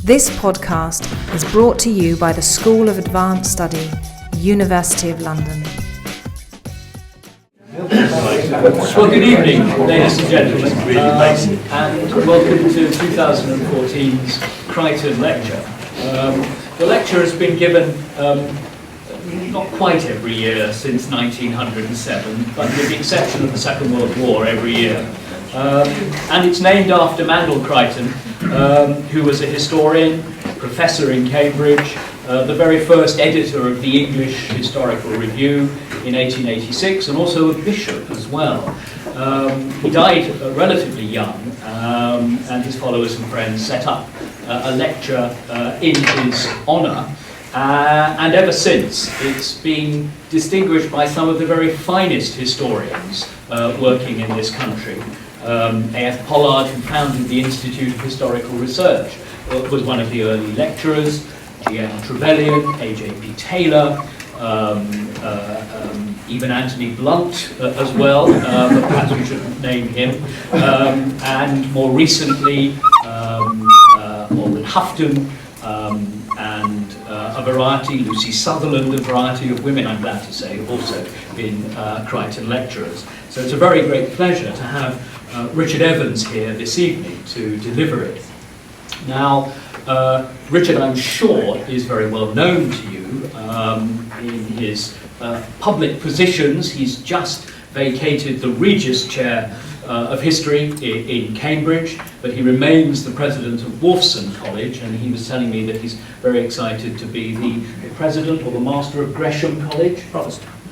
This podcast is brought to you by the School of Advanced Study, University of London. Well, good evening, ladies and gentlemen, and welcome to 2014's Creighton lecture. The lecture has been given not quite every year since 1907, but with the exception of the Second World War, every year. And it's named after Mandell Creighton, who was a historian, professor in Cambridge, the very first editor of the English Historical Review in 1886, and also a bishop as well. He died relatively young, and his followers and friends set up a lecture in his honour, and ever since it's been distinguished by some of the very finest historians working in this country. A.F. Pollard, who founded the Institute of Historical Research, was one of the early lecturers. G.M. Trevelyan, A.J.P. Taylor, even Anthony Blunt as well, but perhaps we shouldn't name him. And more recently, Alden Houghton, and a variety, Lucy Sutherland, a variety of women, I'm glad to say, have also been Creighton lecturers. So it's a very great pleasure to have Richard Evans here this evening to deliver it. Now, Richard, I'm sure, is very well known to you in his public positions. He's just vacated the Regius chair of history in Cambridge, but he remains the president of Wolfson College, and he was telling me that he's very excited to be the president or the master of Gresham College?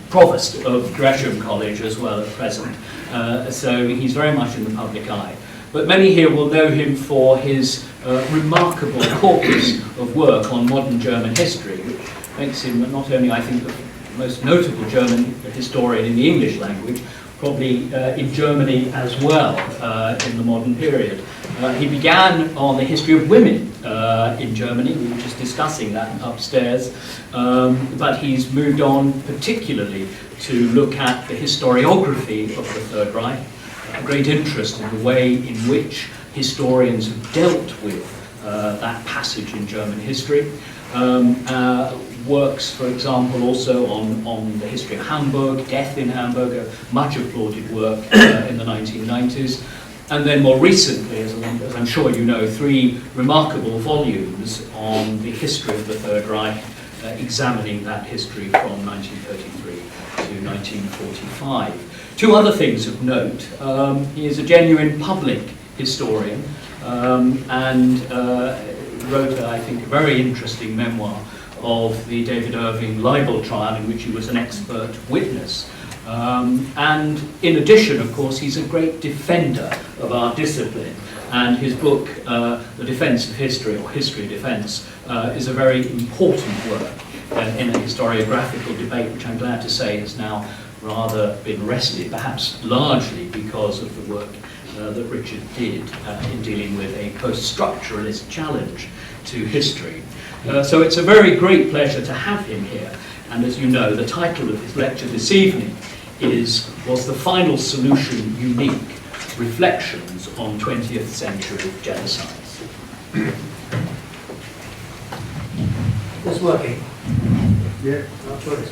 Provost of Gresham College as well at present. So he's very much in the public eye. But many here will know him for his remarkable corpus of work on modern German history, which makes him not only, I think, the most notable German historian in the English language, probably in Germany as well in the modern period. He began on the history of women in Germany. We were just discussing that upstairs. But he's moved on particularly to look at the historiography of the Third Reich, a great interest in the way in which historians have dealt with that passage in German history. Works, for example, also on the history of Hamburg, death in Hamburg, a much applauded work in the 1990s. And then more recently, as I'm sure you know, 3 remarkable volumes on the history of the Third Reich, examining that history from 1933 to 1945. 2 other things of note. He is a genuine public historian and wrote, I think, a very interesting memoir of the David Irving libel trial in which he was an expert witness. And in addition, of course, he's a great defender of our discipline, and his book, The Defence of History, or History Defence, is a very important work in a historiographical debate, which I'm glad to say has now rather been arrested, perhaps largely because of the work that Richard did in dealing with a post-structuralist challenge to history. So it's a very great pleasure to have him here. And as you know, the title of his lecture this evening Was the Final Solution Unique? Reflections on 20th-Century Genocides. It's working. Yeah.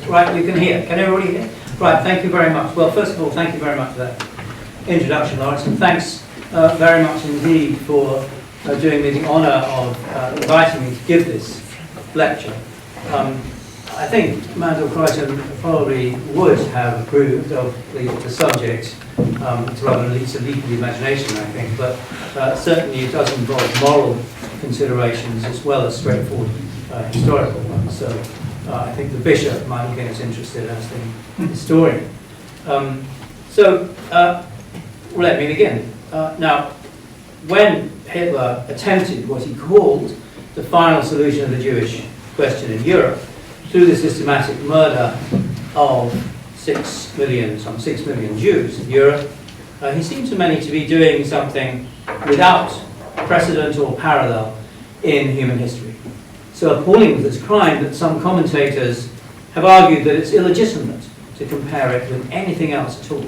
Right, you can hear. Can everybody hear? Right, thank you very much. Well, first of all, thank you very much for that introduction, Lawrence, and thanks very much indeed for doing me the honour of inviting me to give this lecture. I think Mandell Creighton probably would have approved of the subject. It's rather a leap of the imagination, I think, but certainly it does involve moral considerations as well as straightforward historical ones. So I think the bishop might get as interested as the historian. Let me begin. Now, when Hitler attempted what he called the final solution of the Jewish question in Europe, through the systematic murder of some 6 million Jews in Europe, he seemed to many to be doing something without precedent or parallel in human history. So appalling was this crime that some commentators have argued that it's illegitimate to compare it with anything else at all.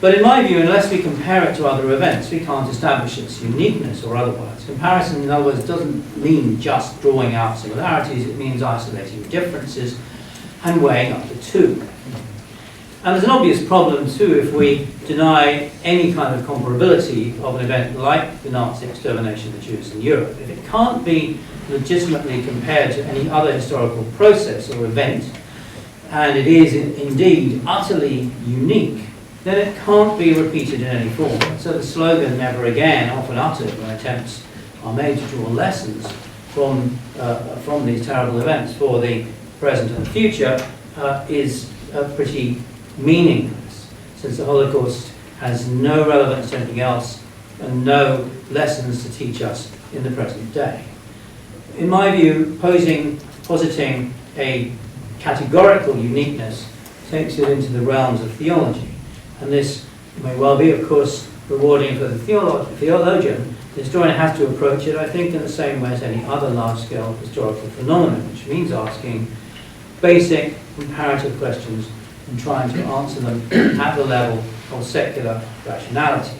But in my view, unless we compare it to other events, we can't establish its uniqueness or otherwise. Comparison, in other words, doesn't mean just drawing out similarities, it means isolating differences and weighing up the two. And there's an obvious problem too if we deny any kind of comparability of an event like the Nazi extermination of the Jews in Europe. If it can't be legitimately compared to any other historical process or event, and it is indeed utterly unique, then it can't be repeated in any form. So the slogan, "Never Again," often uttered when attempts are made to draw lessons from these terrible events for the present and the future, is pretty meaningless, since the Holocaust has no relevance to anything else and no lessons to teach us in the present day. In my view, positing a categorical uniqueness takes it into the realms of theology. And this may well be, of course, rewarding for the theologian. The historian has to approach it, I think, in the same way as any other large-scale historical phenomenon, which means asking basic comparative questions and trying to answer them at the level of secular rationality.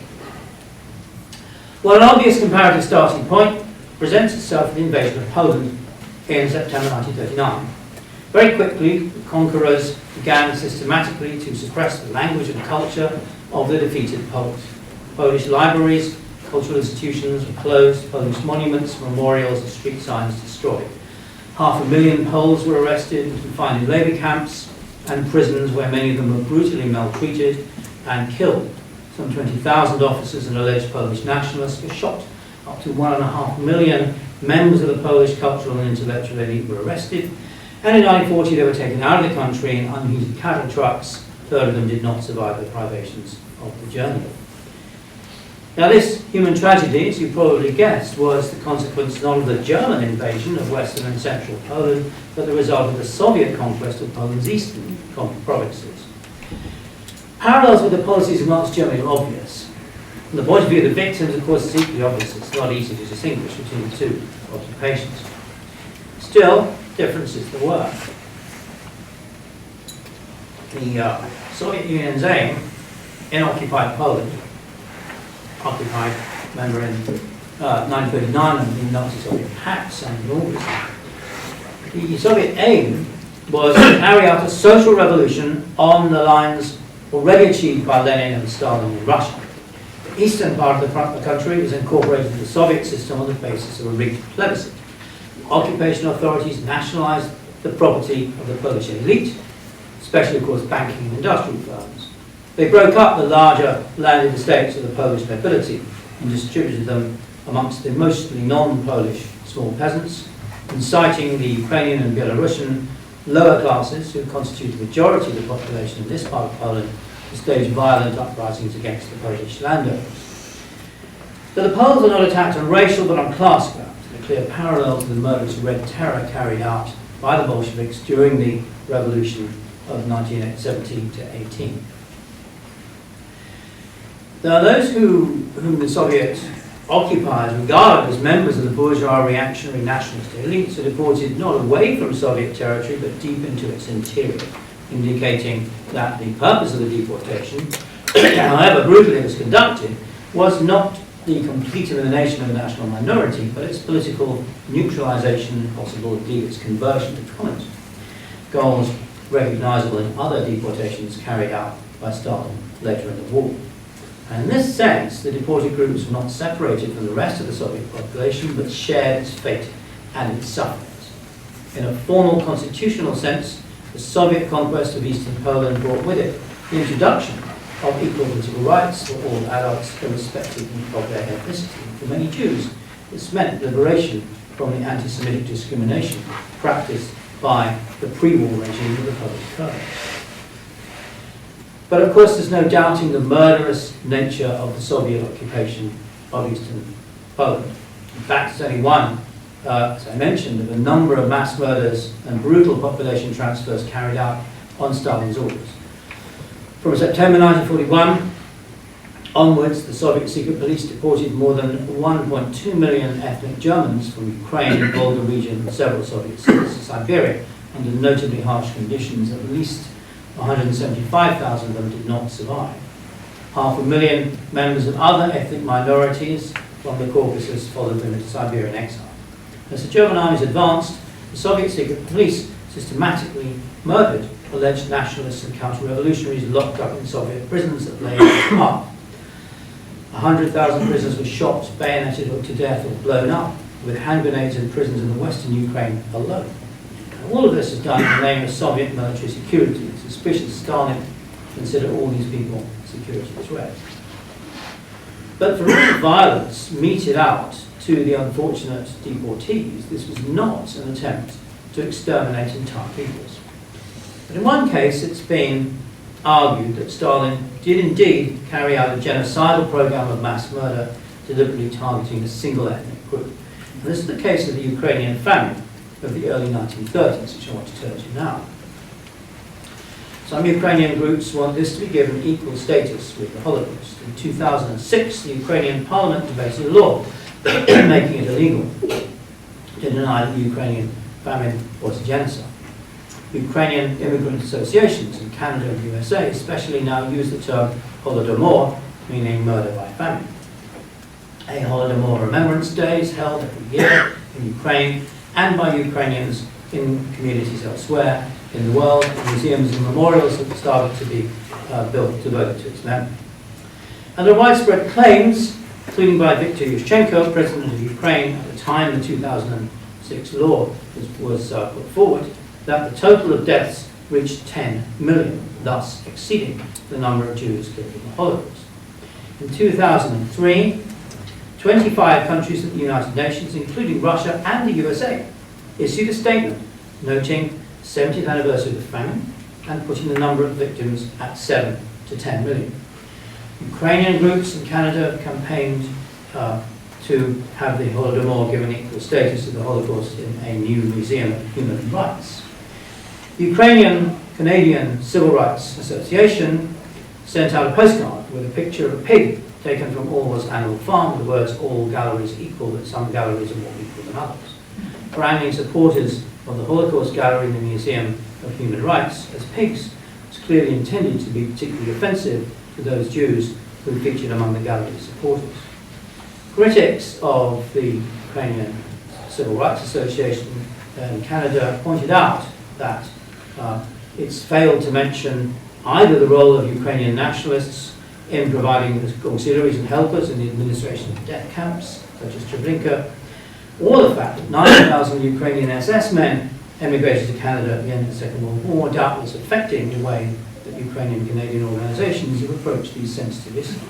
Well, an obvious comparative starting point presents itself with the invasion of Poland in September 1939. Very quickly, the conquerors began systematically to suppress the language and culture of the defeated Poles. Polish libraries, cultural institutions were closed, Polish monuments, memorials, and street signs destroyed. 500,000 Poles were arrested and confined in labour camps and prisons where many of them were brutally maltreated and killed. Some 20,000 officers and alleged Polish nationalists were shot. Up to 1.5 million members of the Polish cultural and intellectual elite were arrested. And in 1940 they were taken out of the country in unheated cattle trucks. A third of them did not survive the privations of the journey. Now this human tragedy, as you probably guessed, was the consequence not of the German invasion of western and central Poland, but the result of the Soviet conquest of Poland's eastern provinces. Parallels with the policies of Nazi Germany are obvious. From the point of view of the victims, of course, it's equally obvious. It's not easy to distinguish between the two occupations. Still, differences there were. The Soviet Union's aim in occupied Poland, occupied, remember, in 1939 and the Nazi-Soviet pact signed in August. The Soviet aim was to carry out a social revolution on the lines already achieved by Lenin and Stalin in Russia. The eastern part of the country was incorporated into the Soviet system on the basis of a rigged plebiscite. Occupation authorities nationalized the property of the Polish elite, especially, of course, banking and industrial firms. They broke up the larger landed estates of the Polish nobility and distributed them amongst the mostly non-Polish small peasants, inciting the Ukrainian and Belarusian lower classes, who constitute the majority of the population in this part of Poland, to stage violent uprisings against the Polish landowners. But the Poles were not attacked on racial but on class grounds, a clear parallel to the murderous Red Terror carried out by the Bolsheviks during the revolution of 1917 to 18. Now, those whom the Soviet occupiers regarded as members of the bourgeois reactionary nationalist elites are deported not away from Soviet territory but deep into its interior, indicating that the purpose of the deportation, however brutally it was conducted, was not the complete elimination of the national minority, but its political neutralization and possible indeed its conversion to communism. Goals recognizable in other deportations carried out by Stalin later in the war. And in this sense, the deported groups were not separated from the rest of the Soviet population, but shared its fate and its sufferings. In a formal constitutional sense, the Soviet conquest of eastern Poland brought with it the introduction of equal political rights for all adults, irrespective of their ethnicity. For many Jews, this meant liberation from the anti-Semitic discrimination practiced by the pre-war regime of the Polish Code. But of course, there's no doubting the murderous nature of the Soviet occupation of eastern Poland. In fact, it's only one, as I mentioned, of a number of mass murders and brutal population transfers carried out on Stalin's orders. From September 1941 onwards, the Soviet secret police deported more than 1.2 million ethnic Germans from Ukraine, the Volga region, and several Soviet cities to Siberia under notably harsh conditions. At least 175,000 of them did not survive. 500,000 members of other ethnic minorities from the Caucasus followed them into Siberia in exile. As the German armies advanced, the Soviet secret police systematically murdered alleged nationalists and counter-revolutionaries locked up in Soviet prisons that lay apart. 100,000 prisoners were shot, bayoneted to death or blown up with hand grenades in prisons in the western Ukraine alone. And all of this is done in the name of Soviet military security. Suspicious Stalin considered all these people security threats. But for all the violence meted out to the unfortunate deportees, this was not an attempt to exterminate entire peoples. But in one case, it's been argued that Stalin did indeed carry out a genocidal program of mass murder, deliberately targeting a single ethnic group. And this is the case of the Ukrainian famine of the early 1930s, which I want to turn to now. Some Ukrainian groups want this to be given equal status with the Holocaust. In 2006, the Ukrainian parliament debated a law making it illegal to deny that the Ukrainian famine was a genocide. Ukrainian immigrant associations in Canada and the USA especially now use the term Holodomor, meaning murder by famine. A Holodomor Remembrance Day is held every year in Ukraine and by Ukrainians in communities elsewhere in the world. Museums and memorials have started to be built devoted to its memory. And there are widespread claims, including by Viktor Yushchenko, president of Ukraine at the time the 2006 law was put forward, that the total of deaths reached 10 million, thus exceeding the number of Jews killed in the Holocaust. In 2003, 25 countries of the United Nations, including Russia and the USA, issued a statement noting the 70th anniversary of the famine and putting the number of victims at 7 to 10 million. Ukrainian groups in Canada have campaigned to have the Holodomor given equal status to the Holocaust in a new museum of human rights. The Ukrainian-Canadian Civil Rights Association sent out a postcard with a picture of a pig taken from Orwell's Animal Farm with the words, "All galleries equal, but some galleries are more equal than others," branding supporters of the Holocaust Gallery in the Museum of Human Rights as pigs was clearly intended to be particularly offensive to those Jews who featured among the gallery's supporters. Critics of the Ukrainian Civil Rights Association in Canada pointed out that it's failed to mention either the role of Ukrainian nationalists in providing auxiliaries and helpers in the administration of death camps, such as Treblinka, or the fact that 9,000 Ukrainian SS men emigrated to Canada at the end of the Second World War, doubtless affecting the way that Ukrainian Canadian organizations have approached these sensitive issues.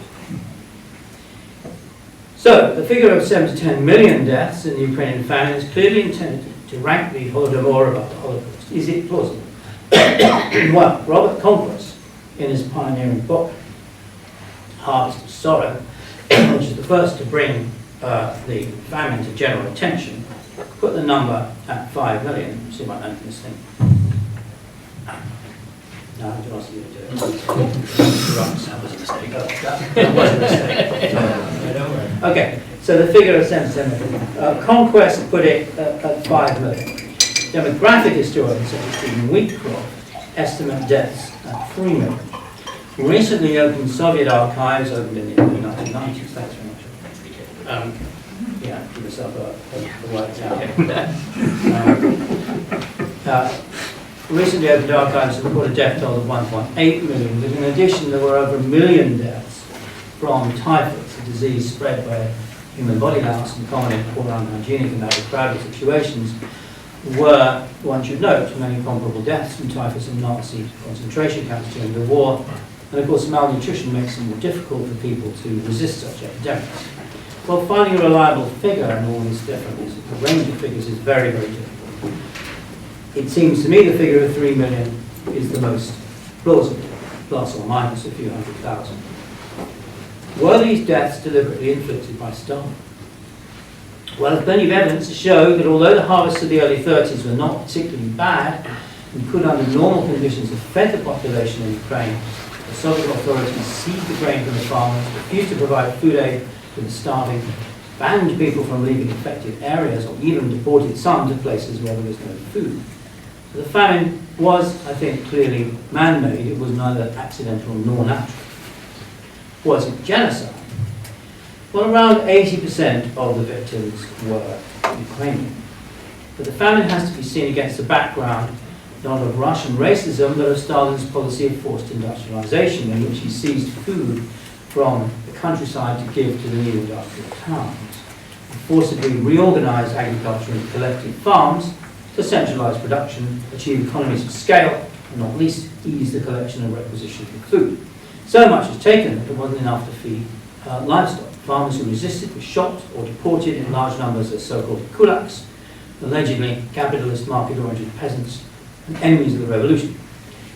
So, the figure of 7 to 10 million deaths in the Ukrainian famine is clearly intended to rank the Holodomor above the Holocaust. Is it plausible? Well, Robert Conquest, in his pioneering book, Harvest of Sorrow, which is the first to bring the famine to general attention, put the number at 5 million. See if I can open this thing. No, I have to ask you to do it. Right, that was a mistake. That was a mistake. Okay, so the figure of 7 to 10 million. Conquest put it at 5 million. Demographic historians such as Stephen Wheatcroft estimate deaths at 3 million. Recently opened Soviet archives, opened in the 1990s, thanks very much. Yeah, give yourself a white towel. Recently opened archives report a death toll of 1.8 million, but in addition there were over 1 million deaths from typhus, a disease spread by human body louse and common in poor, unhygienic and overcrowded situations, were, one should note, many comparable deaths from typhus in Nazi concentration camps during the war. And of course, malnutrition makes it more difficult for people to resist such epidemics. Well, finding a reliable figure in all these different range of figures is very, very difficult. It seems to me the figure of 3 million is the most plausible, plus or minus a few 100,000. Were these deaths deliberately inflicted by Stalin? Well, there's plenty of evidence to show that although the harvests of the early 30s were not particularly bad and could under normal conditions have fed the population in Ukraine, the Soviet authorities seized the grain from the farmers, refused to provide food aid to the starving, banned people from leaving affected areas, or even deported some to places where there was no food. So the famine was, I think, clearly man-made. It was neither accidental nor natural. Was it genocide? Well, around 80% of the victims were Ukrainian. But the famine has to be seen against the background not of Russian racism, but of Stalin's policy of forced industrialization, in which he seized food from the countryside to give to the new industrial towns, and forcibly reorganized agriculture into collective farms to centralize production, achieve economies of scale, and not least ease the collection and requisition of food. So much was taken that it wasn't enough to feed livestock. Farmers who resisted were shot or deported in large numbers as so-called kulaks, allegedly capitalist market-oriented peasants and enemies of the revolution.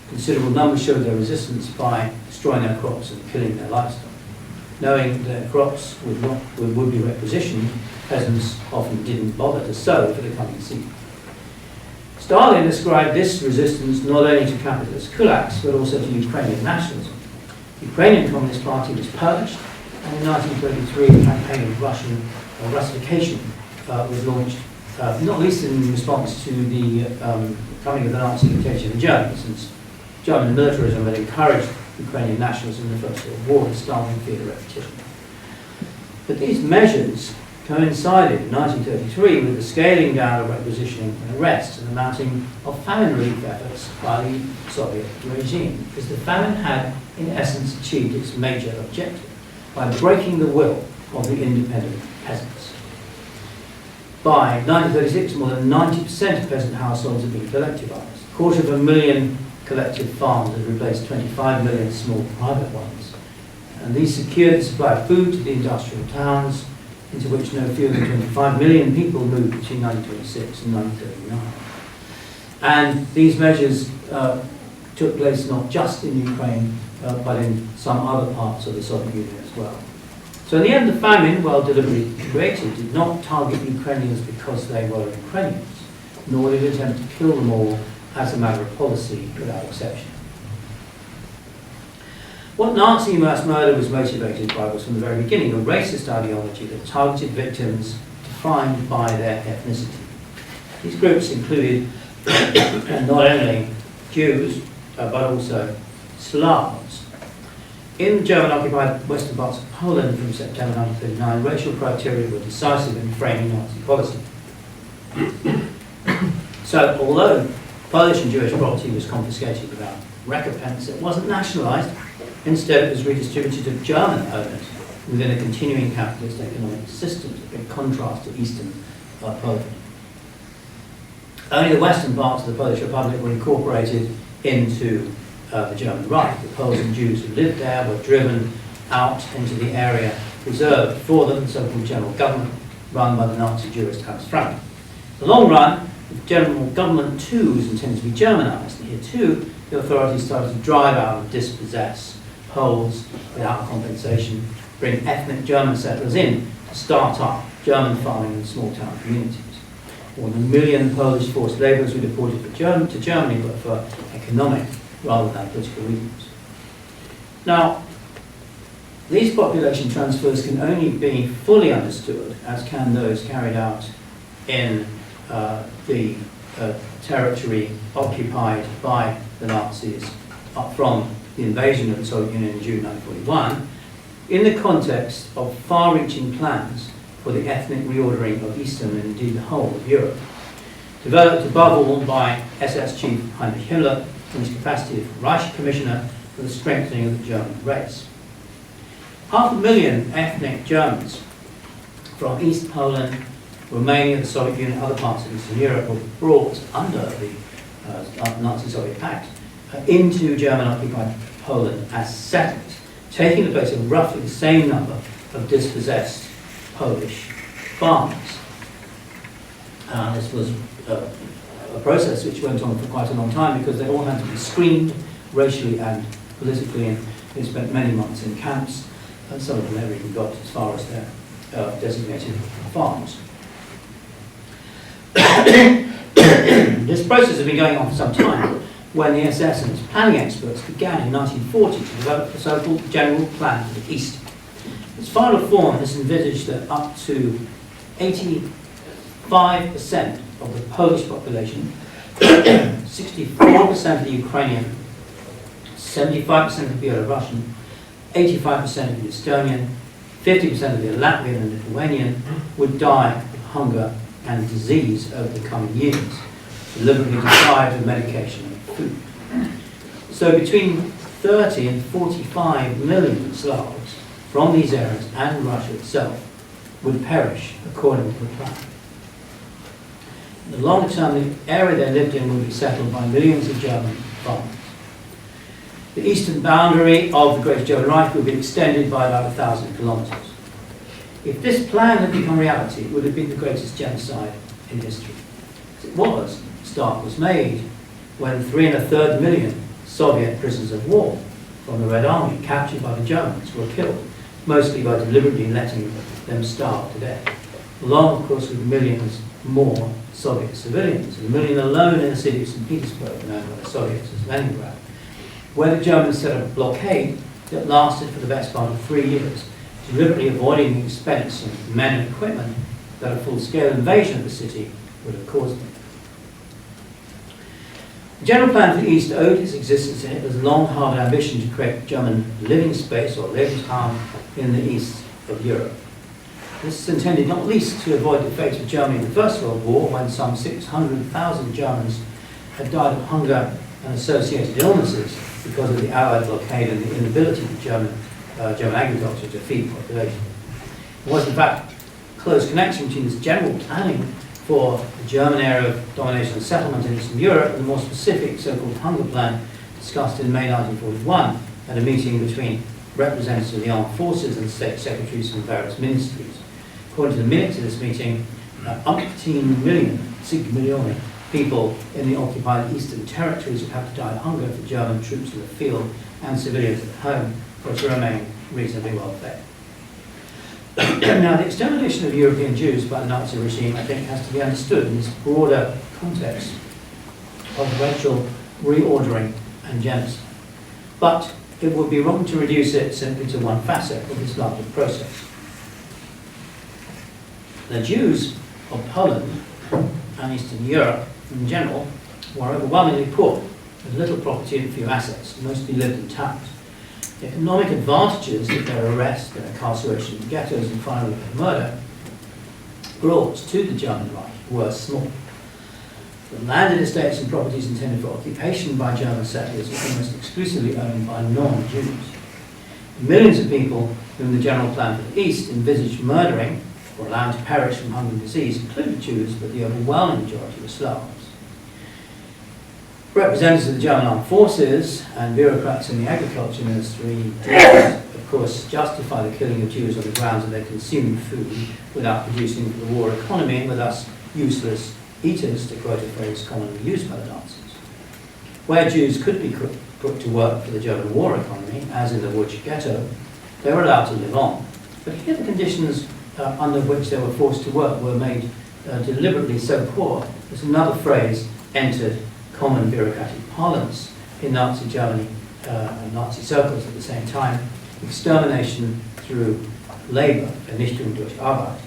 Considerable numbers showed their resistance by destroying their crops and killing their livestock. Knowing their crops would be requisitioned, peasants often didn't bother to sow for the coming season. Stalin described this resistance not only to capitalist kulaks, but also to Ukrainian nationalism. The Ukrainian Communist Party was purged, and in 1933 a campaign of Russification was launched, not least in response to the coming of the Nazi dictatorship in Germany, since German militarism had encouraged Ukrainian nationalism in the First World War, and Stalin feared a repetition. But these measures coincided in 1933 with the scaling down of requisitioning and arrests and the mounting of famine relief efforts by the Soviet regime, because the famine had, in essence, achieved its major objective by breaking the will of the independent peasants. By 1936, more than 90% of peasant households had been collectivized. 250,000 collective farms had replaced 25 million small private ones. And these secured the supply of food to the industrial towns, into which no fewer than 25 million people moved between 1926 and 1939. And these measures took place not just in Ukraine, but in some other parts of the Soviet Union as well. So in the end, the famine, while deliberately created, did not target Ukrainians because they were Ukrainians, nor did it attempt to kill them all as a matter of policy without exception. What Nazi mass murder was motivated by was from the very beginning a racist ideology that targeted victims defined by their ethnicity. These groups included not only Jews, but also Slavs. In German-occupied western parts of Poland from September 1939, racial criteria were decisive in framing Nazi policy. So, although Polish and Jewish property was confiscated without recompense, it wasn't nationalised. Instead, it was redistributed to German owners within a continuing capitalist economic system, a big contrast to Eastern Poland. Only the western parts of the Polish Republic were incorporated into the German Reich. The Poles and Jews who lived there were driven out into the area reserved for them, the so-called general government, run by the Nazi jurist Hans Frank. In the long run, the general government too was intended to be Germanized, and here too the authorities started to drive out and dispossess Poles without compensation, bring ethnic German settlers in to start up German farming in small town communities. More than 1 million Polish forced labourers were deported to Germany, but for economic rather than political reasons. Now, these population transfers can only be fully understood, as can those carried out in the territory occupied by the Nazis up from the invasion of the Soviet Union in June 1941, in the context of far-reaching plans for the ethnic reordering of Eastern and indeed the whole of Europe, developed above all by SS Chief Heinrich Himmler in his capacity of Reich Commissioner for the strengthening of the German race. 500,000 ethnic Germans from East Poland, Romania, the Soviet Union, and other parts of Eastern Europe were brought under the Nazi-Soviet Pact into German-occupied Poland as settlers, taking the place of roughly the same number of dispossessed Polish farmers. This was a process which went on for quite a long time because they all had to be screened racially and politically, and they spent many months in camps, and some of them never even got as far as their designated farms. This process had been going on for some time when the SS and its planning experts began in 1940 to develop the so-called General Plan for the East. Its final form has envisaged that up to 85% of the Polish population, 64% of the Ukrainian, 75% of the Belarusian, 85% of the Estonian, 50% of the Latvian and Lithuanian would die of hunger and disease over the coming years, deliberately deprived of medication and food. So between 30 and 45 million Slavs from these areas and Russia itself would perish according to the plan. In the long term, the area they lived in would be settled by millions of German farmers. The eastern boundary of the Great German Reich would be extended by about 1,000 kilometers. If this plan had become reality, it would have been the greatest genocide in history. As it was, the start was made when 3 1/3 million Soviet prisoners of war from the Red Army, captured by the Germans, were killed, mostly by deliberately letting them starve to death, along, of course, with millions more Soviet civilians, a million alone in the city of St. Petersburg, known by the Soviets as Leningrad, where the Germans set up a blockade that lasted for the best part of 3 years, deliberately avoiding the expense of men and equipment that a full-scale invasion of the city would have caused them. The general plan for the East owed its existence to Hitler's long-harboured ambition to create German living space, or Lebensraum, in the east of Europe. This is intended not least to avoid the fate of Germany in the First World War, when some 600,000 Germans had died of hunger and associated illnesses because of the Allied blockade and the inability of German agriculture to feed the population. There was, in fact, a close connection between this general planning for the German area of domination and settlement in Eastern Europe and the more specific so-called hunger plan discussed in May 1941 at a meeting between representatives of the armed forces and state secretaries from various ministries. According to the minutes of this meeting, umpteen million, 6 million people in the occupied eastern territories would have to die of hunger for German troops in the field and civilians at home were to remain reasonably well fed. Now, the extermination of European Jews by the Nazi regime, I think, has to be understood in this broader context of racial reordering and genocide. But it would be wrong to reduce it simply to one facet of this larger process. The Jews of Poland and Eastern Europe in general were overwhelmingly poor, with little property and few assets, mostly lived in towns. The economic advantages of their arrest, their incarceration in ghettos, and finally their murder brought to the German Reich were small. The landed estates and properties intended for occupation by German settlers were almost exclusively owned by non-Jews. Millions of people whom the general plan for the East envisaged murdering or allowed to perish from hunger and disease included Jews, but the overwhelming majority were Slavs. Representatives of the German armed forces and bureaucrats in the agriculture ministry did, of course, justify the killing of Jews on the grounds that they consumed food without producing for the war economy and were thus useless eaters, to quote a phrase commonly used by the Nazis. Where Jews could be put to work for the German war economy, as in the Łódź ghetto, they were allowed to live on. But here the conditions under which they were forced to work were made deliberately so poor that another phrase entered common bureaucratic parlance in Nazi Germany and Nazi circles at the same time: extermination through labour, Vernichtung durch Arbeit.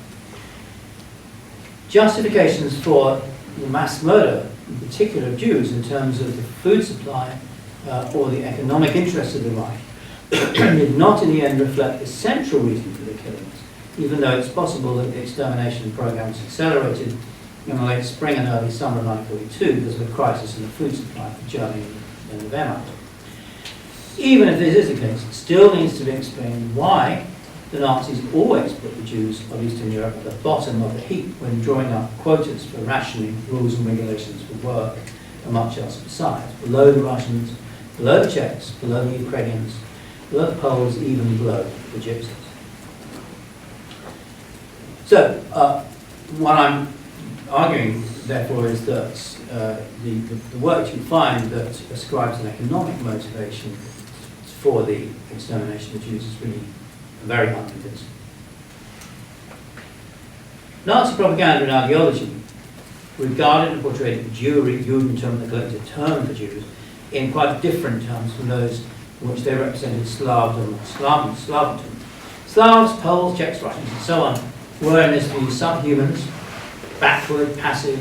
Justifications for the mass murder, in particular of Jews, in terms of the food supply or the economic interests of the Reich, did not in the end reflect the central reason for the killings, even though it's possible that the extermination program was accelerated in the late spring and early summer of 1942 because of a crisis in the food supply for Germany and the Wehrmacht. Even if this is the case, it still needs to be explained why the Nazis always put the Jews of Eastern Europe at the bottom of the heap when drawing up quotas for rationing, rules and regulations for work, and much else besides. Below the Russians, below the Czechs, below the Ukrainians, below the Poles, even below the Gypsies. So, what I'm arguing, therefore, is that the work you find that ascribes an economic motivation for the extermination of Jews is really very unconvincing. Nazi propaganda and ideology regarded and portrayed Jewry, Judentum, the collective term for Jews, in quite different terms from those in which they represented Slavdom, Slaventum. Slavs, Poles, Czechs, Russians, and so on were in this view subhumans, backward, passive,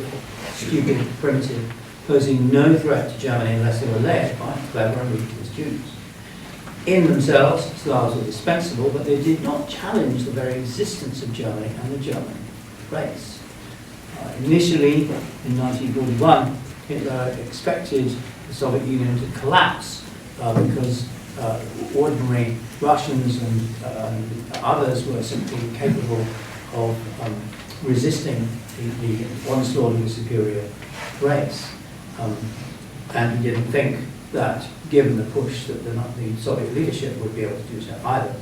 stupid, primitive, posing no threat to Germany unless they were led by clever and ruthless Jews. In themselves, Slavs were dispensable, but they did not challenge the very existence of Germany and the German race. Initially, in 1941, Hitler expected the Soviet Union to collapse because ordinary Russians and others were simply incapable of resisting the onslaught of the superior race. And he didn't think that, given the push, that the Soviet leadership would be able to do so either.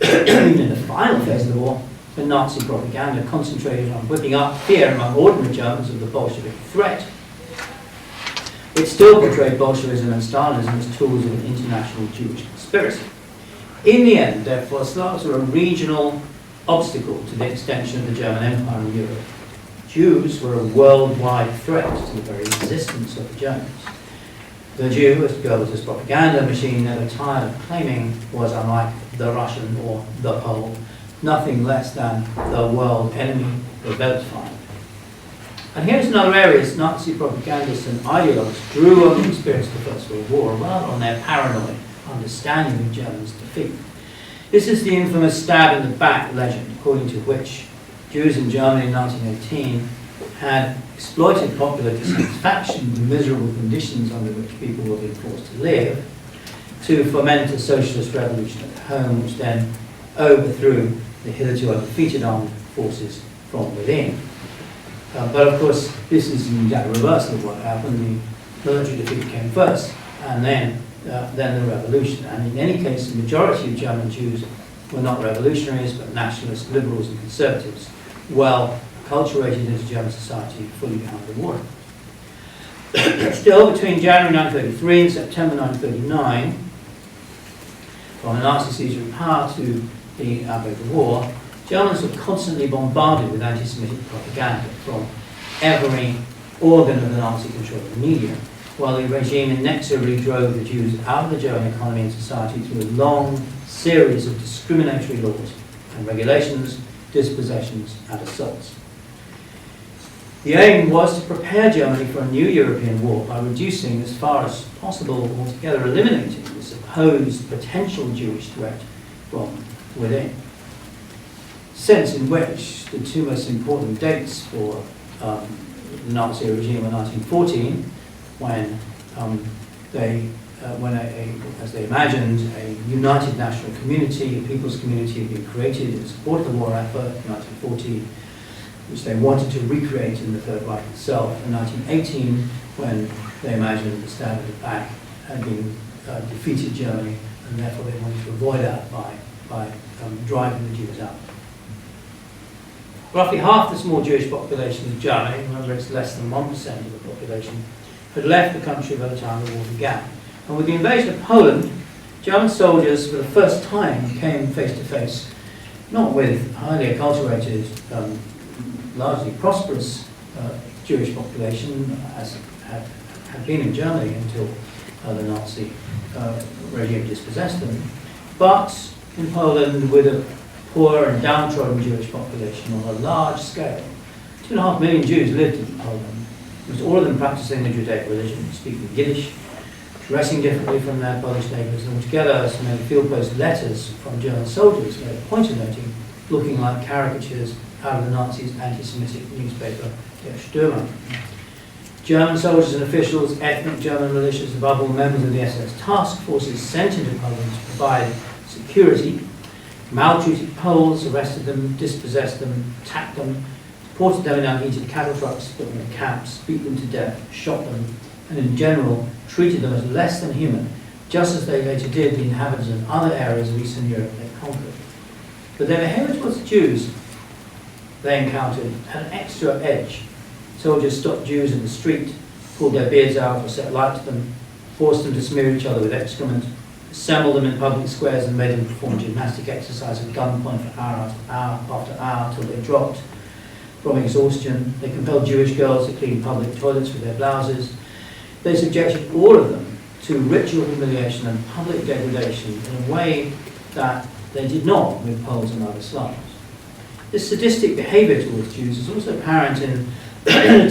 Even in the final phase of the war, the Nazi propaganda concentrated on whipping up fear among ordinary Germans of the Bolshevik threat. It still portrayed Bolshevism and Stalinism as tools of an international Jewish conspiracy. In the end, therefore, Slavs were a regional obstacle to the extension of the German Empire in Europe. Jews were a worldwide threat to the very existence of the Germans. The Jew, as Goebbels' propaganda machine never tired of claiming, was, unlike the Russian or the Pole, nothing less than the world enemy, the Weltfeind. And here's another area as Nazi propagandists and ideologues drew on the experience of the First World War, rather on their paranoid understanding of Germans' defeat. This is the infamous stab in the back legend, according to which Jews in Germany in 1918 had exploited popular dissatisfaction with the miserable conditions under which people were being forced to live to foment a socialist revolution at home, which then overthrew the hitherto undefeated armed forces from within. But of course, this is the exact reverse of what happened. The military defeat came first, and then the revolution. And in any case, the majority of German Jews were not revolutionaries, but nationalists, liberals, and conservatives, well acculturated into German society, fully behind the war. Still, between January 1933 and September 1939, from the Nazi seizure of power to the outbreak of the war, Germans were constantly bombarded with anti-Semitic propaganda from every organ of the Nazi-controlled media, while the regime inexorably drove the Jews out of the German economy and society through a long series of discriminatory laws and regulations, dispossessions, and assaults. The aim was to prepare Germany for a new European war by reducing, as far as possible, altogether eliminating the supposed potential Jewish threat from within. Sense in which the two most important dates for the Nazi regime were 1914, when as they imagined, a united national community, a people's community had been created in support of the war effort in 1914, which they wanted to recreate in the Third Reich itself. In 1918, when they imagined the standard attack had been defeated Germany, and therefore they wanted to avoid that by driving the Jews out. Roughly half the small Jewish population of Germany, remember it's less than 1% of the population, had left the country by the time the war began. And with the invasion of Poland, German soldiers for the first time came face to face, not with highly acculturated, largely prosperous Jewish population, as had been in Germany until the Nazi regime dispossessed them, but in Poland with a poor and downtrodden Jewish population on a large scale. 2.5 million Jews lived in Poland, with all of them practicing the Judaic religion, speaking Yiddish, dressing differently from their Polish neighbours, and altogether, as many field post letters from German soldiers made a point of noting, looking like caricatures out of the Nazis' anti-Semitic newspaper, Der Stürmer. German soldiers and officials, ethnic German militias, above all members of the SS task forces sent into Poland to provide security, maltreated Poles, arrested them, dispossessed them, attacked them, deported them in unheated cattle trucks, put them in camps, beat them to death, shot them, and in general treated them as less than human, just as they later did the inhabitants of other areas of Eastern Europe they conquered. But their behaviour towards the Jews they encountered had an extra edge. Soldiers stopped Jews in the street, pulled their beards out or set light to them, forced them to smear each other with excrement, assembled them in public squares and made them perform gymnastic exercise at gunpoint for hour after hour till they dropped from exhaustion. They compelled Jewish girls to clean public toilets with their blouses. They subjected all of them to ritual humiliation and public degradation in a way that they did not with Poles and other Slavs. This sadistic behaviour towards Jews is also apparent in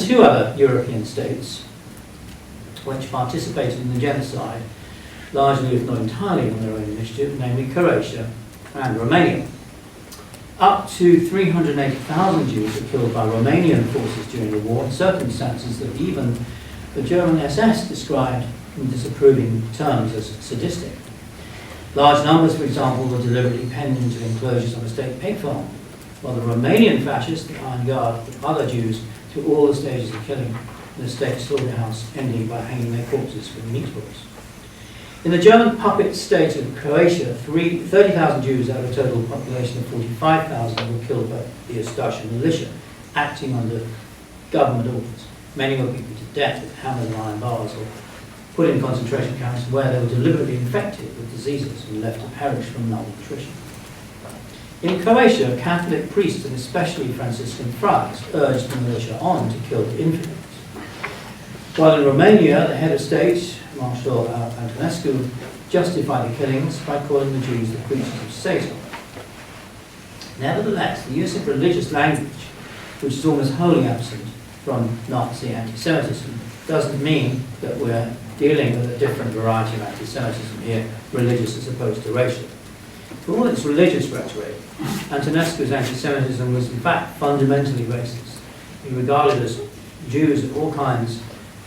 two other European states which participated in the genocide largely, if not entirely, on their own initiative, namely Croatia and Romania. Up to 380,000 Jews were killed by Romanian forces during the war in circumstances that even the German SS described in disapproving terms as sadistic. Large numbers, for example, were deliberately penned into enclosures on a state pig farm, while the Romanian fascists, the Iron Guard, put other Jews through all the stages of killing in a state slaughterhouse, ending by hanging their corpses with meat hooks. In the German puppet state of Croatia, 30,000 Jews out of a total population of 45,000 were killed by the Ustaša militia, acting under government orders. Many were beaten to death with hammers and iron bars, or put in concentration camps where they were deliberately infected with diseases and left to perish from malnutrition. In Croatia, Catholic priests, and especially Franciscan friars, urged the militia on to kill the infidels. While in Romania, the head of state, Marshal Antonescu, justified the killings by calling the Jews the creatures of Satan. Nevertheless, the use of religious language, which is almost wholly absent from Nazi anti-Semitism, doesn't mean that we're dealing with a different variety of anti-Semitism here, religious as opposed to racial. For all its religious rhetoric, Antonescu's anti-Semitism was in fact fundamentally racist. He regarded as Jews of all kinds,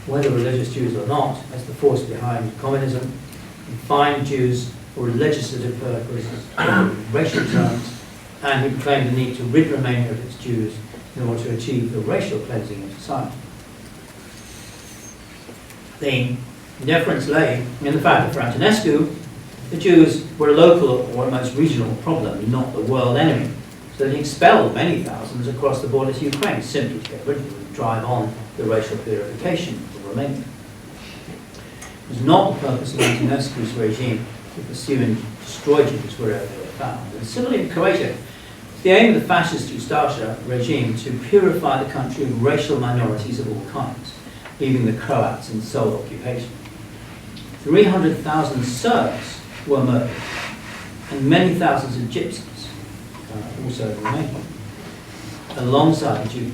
whether religious Jews or not, as the force behind communism, and fined Jews for legislative purposes, racial terms, and he proclaimed the need to rid Romania of its Jews in order to achieve the racial cleansing of society. The difference lay in the fact that for Antonescu, the Jews were a local or almost regional problem, not the world enemy. So he expelled many thousands across the border to Ukraine simply to get rid of them and drive on the racial purification of Romania. It was not the purpose of Antonescu's regime to pursue and destroy Jews wherever they were found. And similarly in Croatia, the aim of the fascist Ustaša regime to purify the country of racial minorities of all kinds, leaving the Croats in sole occupation. 300,000 Serbs were murdered, and many thousands of Gypsies, also in Romania, alongside the Jews.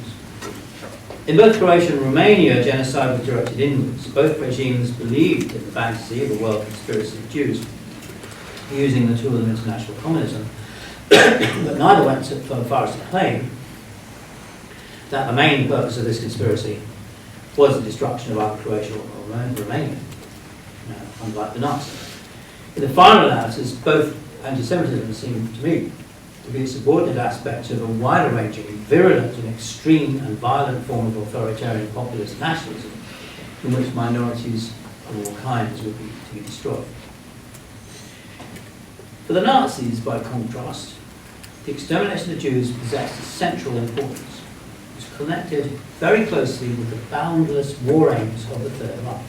In both Croatia and Romania, genocide was directed inwards. Both regimes believed in the fantasy of a world conspiracy of Jews, using the tool of international communism, but neither went so far as to claim that the main purpose of this conspiracy was the destruction of either Croatia or Romania, unlike the Nazis. In the final analysis, both anti-Semitism seemed to me to be a subordinate aspect of a wider-ranging, virulent and extreme and violent form of authoritarian populist nationalism in which minorities of all kinds would be to be destroyed. For the Nazis, by contrast, the extermination of the Jews possessed a central importance. It was connected very closely with the boundless war aims of the Third Reich.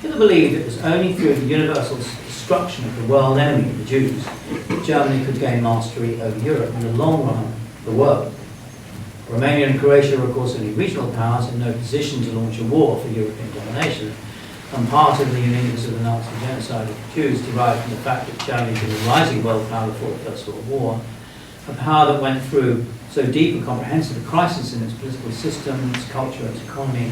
Hitler believed it was only through the universal destruction of the world enemy, the Jews, that Germany could gain mastery over Europe and in the long run, the world. Romania and Croatia were of course only regional powers in no position to launch a war for European domination, and part of the uniqueness of the Nazi genocide of the Jews derived from the fact that Germany had been a rising world power before the First World War, a power that went through so deep and comprehensive a crisis in its political system, its culture, its economy.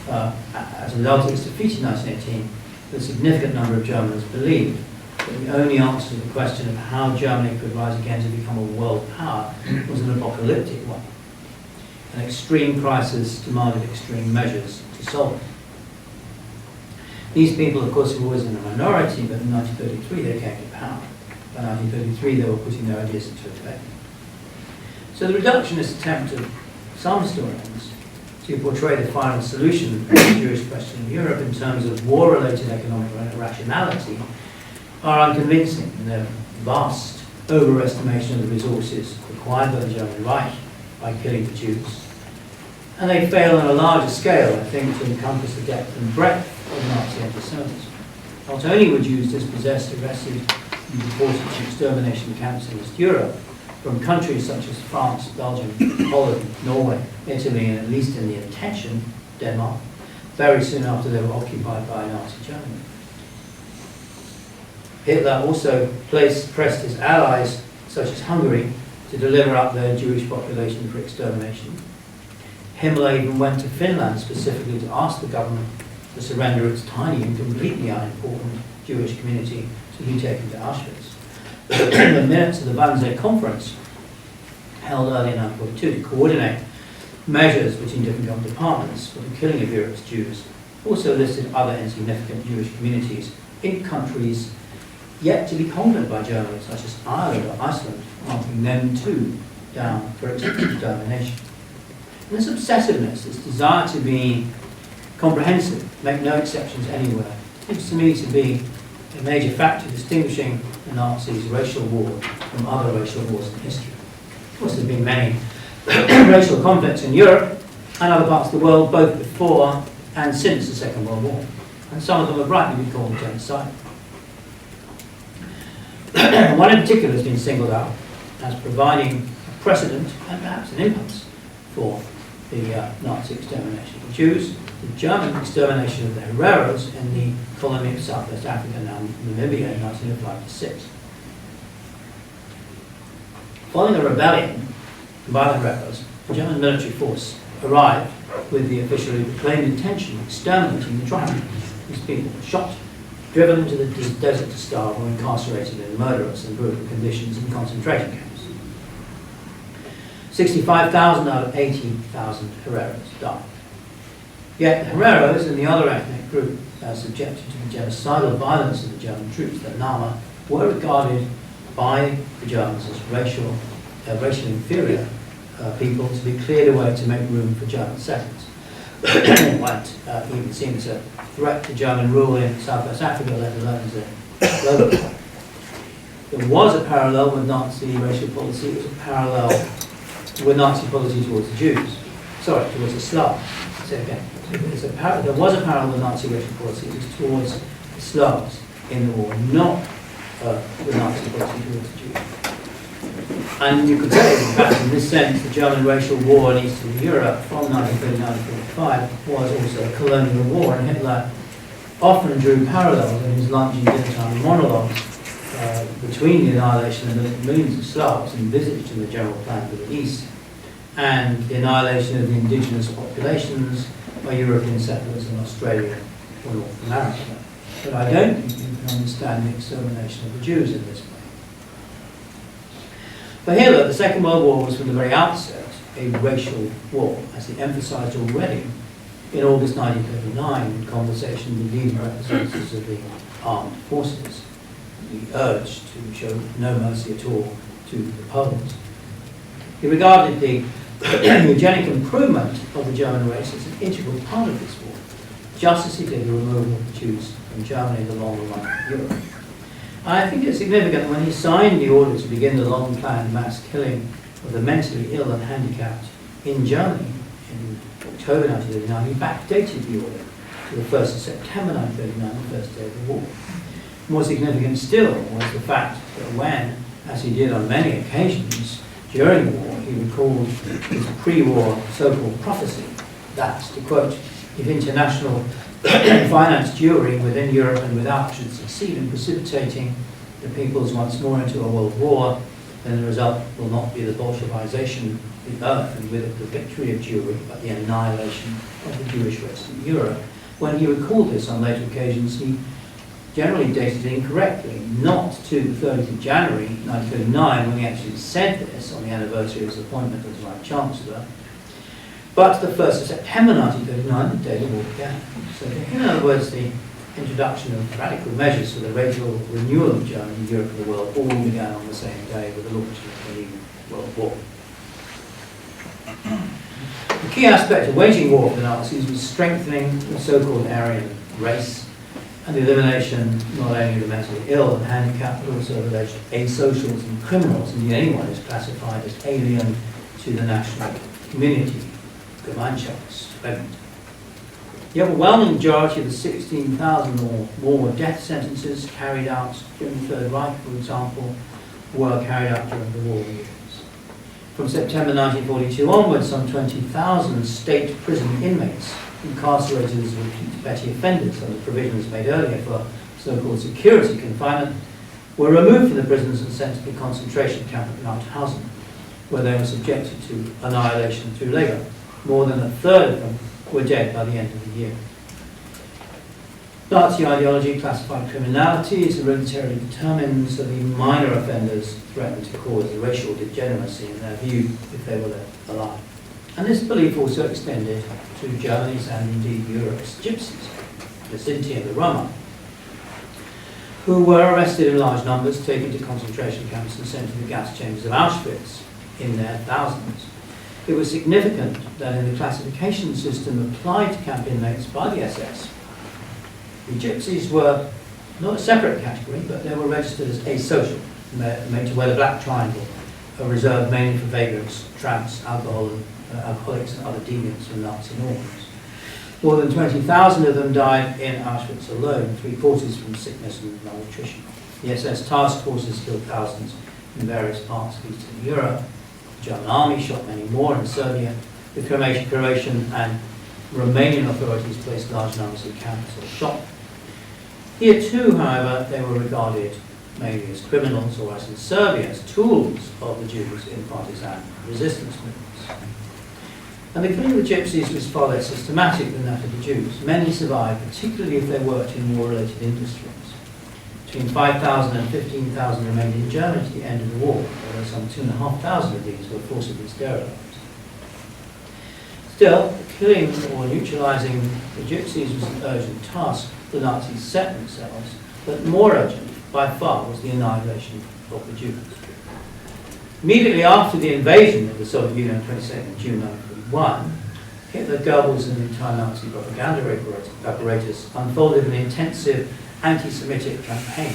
As a result of its defeat in 1918, a significant number of Germans believed that the only answer to the question of how Germany could rise again to become a world power was an apocalyptic one. An extreme crisis demanded extreme measures to solve it. These people, of course, were always in a minority, but in 1933 they came to power. By 1933 they were putting their ideas into effect. So the reductionist attempt of some historians to portray the final solution to the Jewish question in Europe in terms of war-related economic rationality are unconvincing in their vast overestimation of the resources required by the German Reich by killing the Jews. And they fail on a larger scale, I think, to encompass the depth and breadth of Nazi anti-Semitism. Not only were Jews dispossessed, arrested, and deported to extermination camps in East Europe, from countries such as France, Belgium, Holland, Norway, Italy, and at least in the intention, Denmark, very soon after they were occupied by Nazi Germany. Hitler also pressed his allies, such as Hungary, to deliver up their Jewish population for extermination. Himmler even went to Finland specifically to ask the government to surrender its tiny and completely unimportant Jewish community to be taken to Auschwitz. The minutes of the Wannsee Conference, held early in 1942 to coordinate measures between different government departments for the killing of Europe's Jews, also listed other insignificant Jewish communities in countries yet to be conquered by Germany, such as Ireland or Iceland, marking them too down for extermination. And this obsessiveness, this desire to be comprehensive, make no exceptions anywhere, seems to me to be a major factor distinguishing the Nazis' racial war from other racial wars in history. Of course, there have been many racial conflicts in Europe and other parts of the world, both before and since the Second World War. And some of them have rightly been called genocide. One in particular has been singled out as providing a precedent and perhaps an impulse for the Nazi extermination of the Jews, the German extermination of the Hereros in the colony of Southwest Africa, now Namibia, in 1905-6. Following a rebellion by the Hereros, the German military force arrived with the officially proclaimed intention of exterminating the tribe. These people were shot, driven into the desert to starve, or incarcerated in murderous and brutal conditions in concentration camps. 65,000 out of 80,000 Hereros died. Yet the Hereros and the other ethnic group subjected to the genocidal violence of the German troops, the Nama, were regarded by the Germans as racially inferior people to be cleared away to make room for German settlers. It might even seem as a threat to German rule in Southwest Africa, let alone as a global threat. There was a parallel with Nazi racial policy. It was a parallel with Nazi policy towards the Jews. Sorry, towards the Slavs. Say it again. There was a parallel with Nazi racial policy. It was towards the Slavs in the war, not with Nazi policy towards the Jews. And you could say, in fact, in this sense, the German racial war in Eastern Europe from 1939 to 1945 was also a colonial war, and Hitler often drew parallels in his lunch and dinner time monologues between the annihilation of millions of Slavs envisaged in the general plan for the East and the annihilation of the indigenous populations by European settlers in Australia or North America. But I don't think you can understand the extermination of the Jews in this way. For Hitler, the Second World War was from the very outset a racial war, as he emphasized already in August 1939 in conversation with leading representatives of the armed forces. He urged to show no mercy at all to the Poles. He regarded the eugenic improvement of the German race as an integral part of this war, just as he did the removal of the Jews from Germany in the long run of Europe. I think it's significant when he signed the order to begin the long-planned mass killing of the mentally ill and handicapped in Germany in October 1939, he backdated the order to the 1st of September 1939, the first day of the war. More significant still was the fact that when, as he did on many occasions during the war, he recalled his pre-war so-called prophecy that, to quote, if international finance Jewry within Europe and without should succeed in precipitating the peoples once more into a world war, then the result will not be the Bolshevization of the earth and with it the victory of Jewry, but the annihilation of the Jewish race in Europe. When he recalled this on later occasions, he generally dated it incorrectly, not to the 30th of January 1939, when he actually said this on the anniversary of his appointment as Vice Chancellor, but the 1st of September 1939, the day the war began. So in other words, the introduction of radical measures for the racial renewal of Germany, Europe and the world all began on the same day with the launch of the New World War. The key aspect of waging war for the Nazis was strengthening the so-called Aryan race and the elimination not only of the mentally ill and handicapped, but also of alleged asocials and criminals, indeed anyone who is classified as alien to the national community. The overwhelming majority of the 16,000 or more death sentences carried out during the Third Reich, for example, were carried out during the war years. From September 1942 onwards, some 20,000 state prison inmates incarcerated as repeat petty offenders under provisions made earlier for so-called security confinement were removed from the prisons and sent to the concentration camp at Mauthausen, where they were subjected to annihilation through labour. More than a third of them were dead by the end of the year. Nazi ideology classified criminality as hereditarily determined, so the minor offenders threatened to cause racial degeneracy in their view if they were left alive. And this belief also extended to Germany's and indeed Europe's Gypsies, the Sinti and the Roma, who were arrested in large numbers, taken to concentration camps and sent to the gas chambers of Auschwitz in their thousands. It was significant that in the classification system applied to camp inmates by the SS, the Gypsies were not a separate category, but they were registered as asocial, made to wear the black triangle, reserved mainly for vagrants, tramps, alcoholics and other deviants from Nazi norms. More than 20,000 of them died in Auschwitz alone, 3/4 from sickness and malnutrition. The SS task forces killed thousands in various parts of Eastern Europe. The German army shot many more in Serbia. The Croatian and Romanian authorities placed large numbers of camps or shot them. Here too, however, they were regarded mainly as criminals, or as in Serbia, as tools of the Jews in partisan resistance movements. And the killing of the Gypsies was far less systematic than that of the Jews. Many survived, particularly if they worked in war-related industries. Between 5,000 and 15,000 remained in Germany at the end of the war, although some 2,500 of these were forcibly sterilized. Still, killing or neutralizing the Gypsies was an urgent task the Nazis set themselves, but more urgent by far was the annihilation of the Jews. Immediately after the invasion of the Soviet Union on 22nd June 1941, Hitler, Goebbels and the entire Nazi propaganda apparatus unfolded an intensive anti-Semitic campaign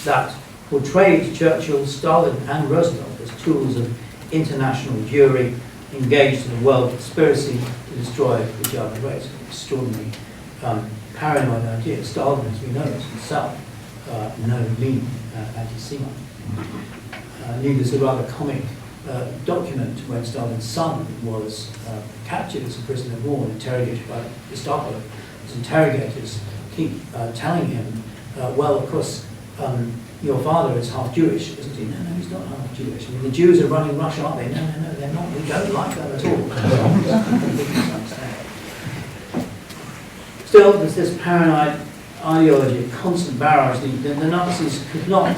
that portrayed Churchill, Stalin and Roosevelt as tools of international fury engaged in a world conspiracy to destroy the German race. An extraordinary paranoid idea. Stalin, as we know, is himself no mean anti-Semite. Indeed, there's a rather comic document when Stalin's son was captured as a prisoner of war and interrogated by Gestapo. His interrogators keep telling him, well, of course, your father is half Jewish, isn't he? No, no, he's not half Jewish. I mean, the Jews are running Russia, aren't they? No, no, no, they're not. We don't like them at all. Still, there's this paranoid ideology, a constant barrage. The Nazis could not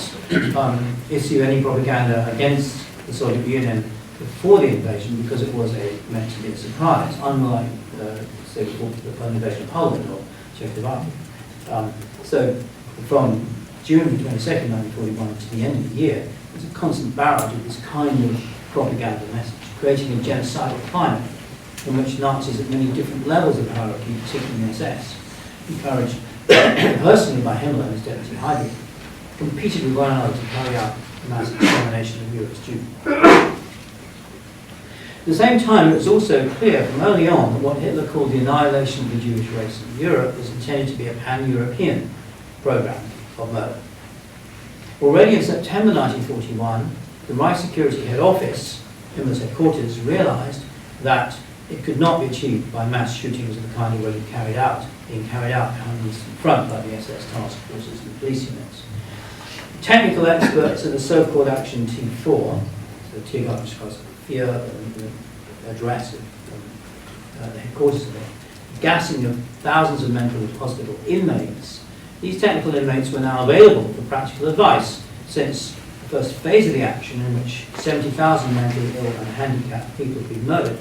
issue any propaganda against the Soviet Union before the invasion because it was meant to be a surprise, unlike, say, the invasion of Poland or Czechoslovakia. So from June 22nd, 1941 to the end of the year, there's a constant barrage of this kind of propaganda message, creating a genocidal climate in which Nazis at many different levels of hierarchy, particularly the SS, encouraged personally by Himmler and his deputy Heydrich, competed with one another to carry out the mass extermination of Europe's Jews. At the same time, it was also clear from early on that what Hitler called the annihilation of the Jewish race in Europe was intended to be a pan-European program of murder. Already in September 1941, the Reich Security Head Office, Himmler's headquarters, realized that it could not be achieved by mass shootings of the kind already being carried out behind the Eastern Front by the SS task forces and police units. Technical experts at the so-called Action T4, so Tiergartenstrasse 4, the address of the headquarters of it, gassing of thousands of mental hospital inmates. These technical inmates were now available for practical advice since the first phase of the action, in which 70,000 mentally ill and handicapped people had been murdered,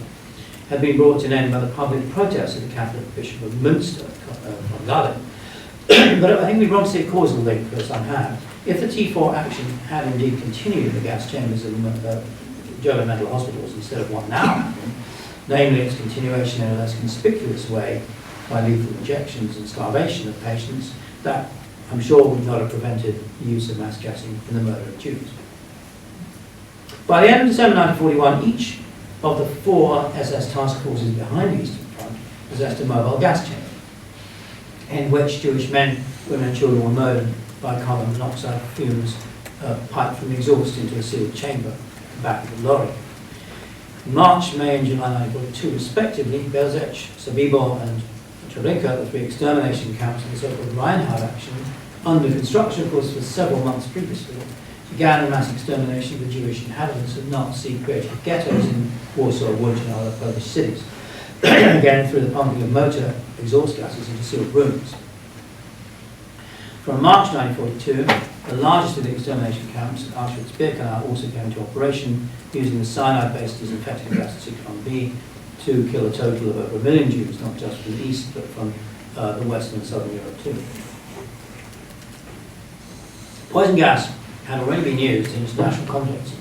had been brought to an end by the public protest of the Catholic Bishop of Münster, von Galen. But I think we've run to see a causal link for somehow. If the T4 action had indeed continued in the gas chambers of German mental hospitals instead of what now happened, namely its continuation in a less conspicuous way by lethal injections and starvation of patients, that I'm sure would not have prevented the use of mass gassing in the murder of Jews. By the end of December 1941, each of the 4 SS task forces behind the Eastern Front possessed a mobile gas chamber, in which Jewish men, women and children were murdered by carbon monoxide fumes piped from the exhaust into a sealed chamber at the back of the lorry. In March, May and July 1942, respectively, Belzec, Sobibor and Treblinka, the 3 extermination camps of the so-called Reinhard action, under construction, of course, for several months previously, began a mass extermination of the Jewish inhabitants of Nazi-created ghettos in Warsaw, Łódź and other Polish cities, again through the pumping of motor exhaust gases into sealed rooms. From March 1942, the largest of the extermination camps, Auschwitz-Birkenau, also came into operation, using the cyanide-based disinfectant gas Zyklon B to kill a total of over 1 million Jews, not just from the east, but from the western and southern Europe too. Poison gas had already been used in international conflicts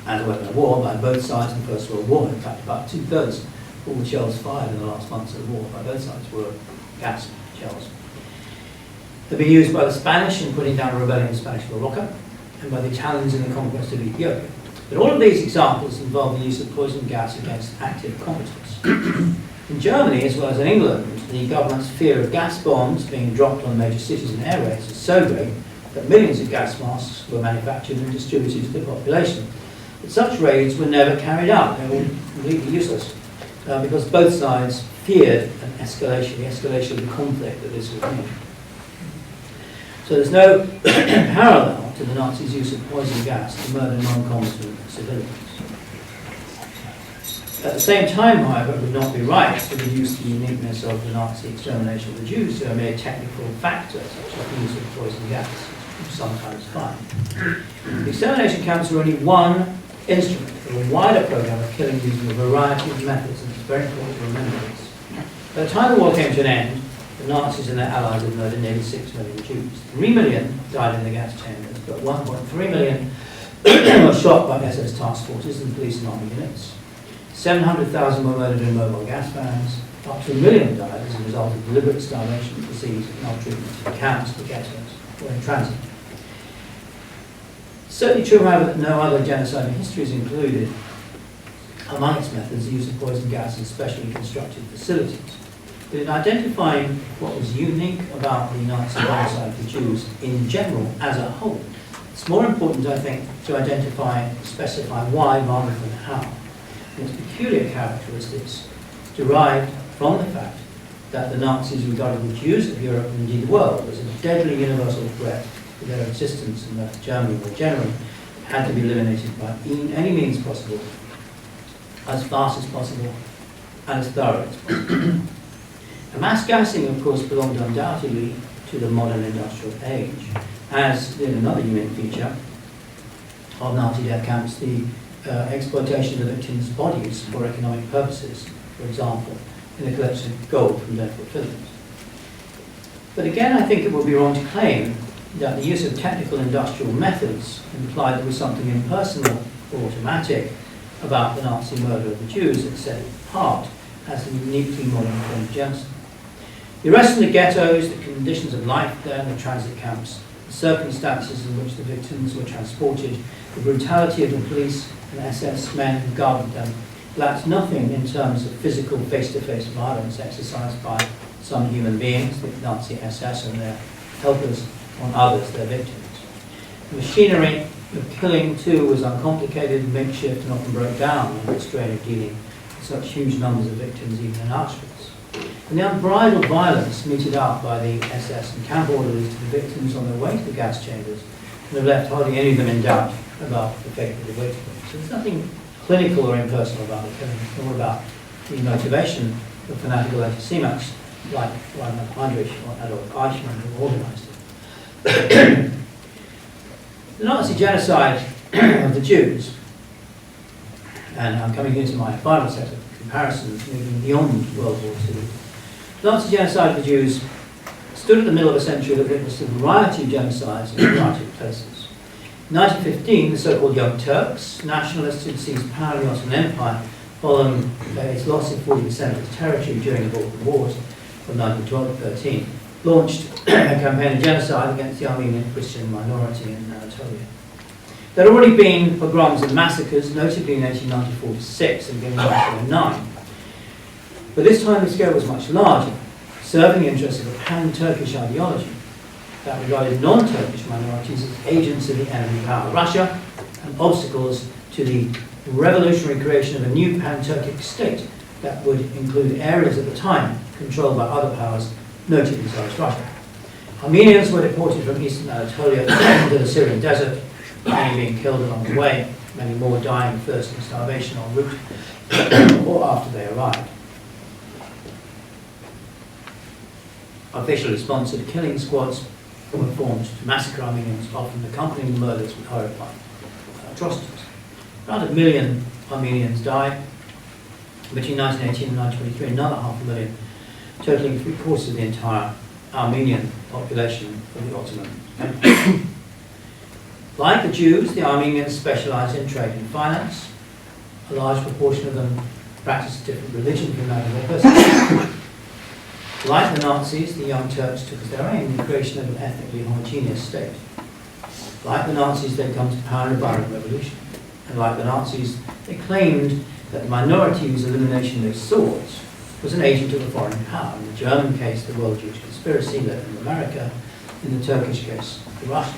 as a weapon of war by both sides in the First World War. In fact, about 2/3 of all the shells fired in the last months of the war by both sides were gas shells. They've been used by the Spanish in putting down a rebellion in Spanish Morocco, and by the Italians in the conquest of Ethiopia. But all of these examples involve the use of poison gas against active combatants. In Germany, as well as in England, the government's fear of gas bombs being dropped on major cities and air raids is so great that millions of gas masks were manufactured and distributed to the population. But such raids were never carried out. They were completely useless because both sides feared an escalation, the escalation of the conflict that this would mean. So there's no parallel to the Nazis' use of poison gas to murder non-combatant civilians. At the same time, however, it would not be right to reduce the uniqueness of the Nazi extermination of the Jews to a mere technical factor, such as the use of poison gas, which is sometimes fine. The extermination camps were only one instrument of a wider program of killing using a variety of methods, and it's very important to remember this. By the time the war came to an end, the Nazis and their allies had murdered nearly 6 million Jews. 3 million died in the gas chambers, but 1.3 million were shot by SS task forces and police and army units. 700,000 were murdered in mobile gas vans. Up to 1 million died as a result of deliberate starvation, disease, and maltreatment in camps, the ghettos, or in transit. It's certainly true, however, that no other genocide in history is included among its methods the use of poison gas in specially constructed facilities. But in identifying what was unique about the Nazi genocide of the Jews in general as a whole, it's more important, I think, to identify and specify why rather than how. And its peculiar characteristics derived from the fact that the Nazis regarded the Jews of Europe and indeed the world as a deadly universal threat to their existence, and that Germany more generally had to be eliminated by any means possible, as fast as possible, and as thorough as possible. The mass gassing, of course, belonged undoubtedly to the modern industrial age, as did another unique feature of Nazi death camps, the exploitation of the victims' bodies for economic purposes, for example, in the collection of gold from deathful films. But again, I think it would be wrong to claim that the use of technical industrial methods implied there was something impersonal or automatic about the Nazi murder of the Jews that set it apart as a uniquely modern form of genocide. The arrest in the ghettos, the conditions of life there in the transit camps, the circumstances in which the victims were transported, the brutality of the police and SS men who guarded them, lacked nothing in terms of physical face-to-face violence exercised by some human beings, the Nazi SS and their helpers, on others, their victims. The machinery of killing, too, was uncomplicated, makeshift, and often broke down under the strain of dealing with such huge numbers of victims even in Auschwitz. And the unbridled violence meted out by the SS and camp orderlies to the victims on their way to the gas chambers and have left hardly any of them in doubt about the fate that awaited them. So there's nothing clinical or impersonal about the killing. It's more about the motivation of fanatical anti-Semites like Reinhard Heydrich or Adolf Eichmann who organised it. The Nazi genocide of the Jews, and I'm coming into my final set of comparisons moving beyond World War II. The Nazi genocide of the Jews stood at the middle of a century that witnessed a variety of genocides in a variety of places. In 1915, the so-called Young Turks, nationalists who seized power in the Ottoman Empire following its loss of 40% of its territory during the Balkan Wars from 1912 to 13, launched a campaign of genocide against the Armenian Christian minority in Anatolia. There had already been pogroms and massacres, notably in 1894-6 and beginning of 1909. But this time the scale was much larger, serving the interests of a pan-Turkish ideology that regarded non-Turkish minorities as agents of the enemy power, Russia, and obstacles to the revolutionary creation of a new pan-Turkic state that would include areas at the time controlled by other powers, notably Tsarist Russia. Armenians were deported from eastern Anatolia to the Syrian desert, many being killed along the way, many more dying of thirst and starvation en route or after they arrived. Officially sponsored killing squads were formed to massacre Armenians, often accompanying the murders with horrifying atrocities. Around 1 million Armenians died between 1918 and 1923, another 500,000, totaling 3/4 of the entire Armenian population of the Ottoman Empire. Like the Jews, the Armenians specialized in trade and finance. A large proportion of them practiced a different religion from that of their persecutors. Like the Nazis, the Young Turks took as their aim the creation of an ethnically homogeneous state. Like the Nazis, they'd come to power in a violent revolution. And like the Nazis, they claimed that the minority whose elimination they sought was an agent of a foreign power. In the German case, the World Jewish Conspiracy, led from America. In the Turkish case, the Russians.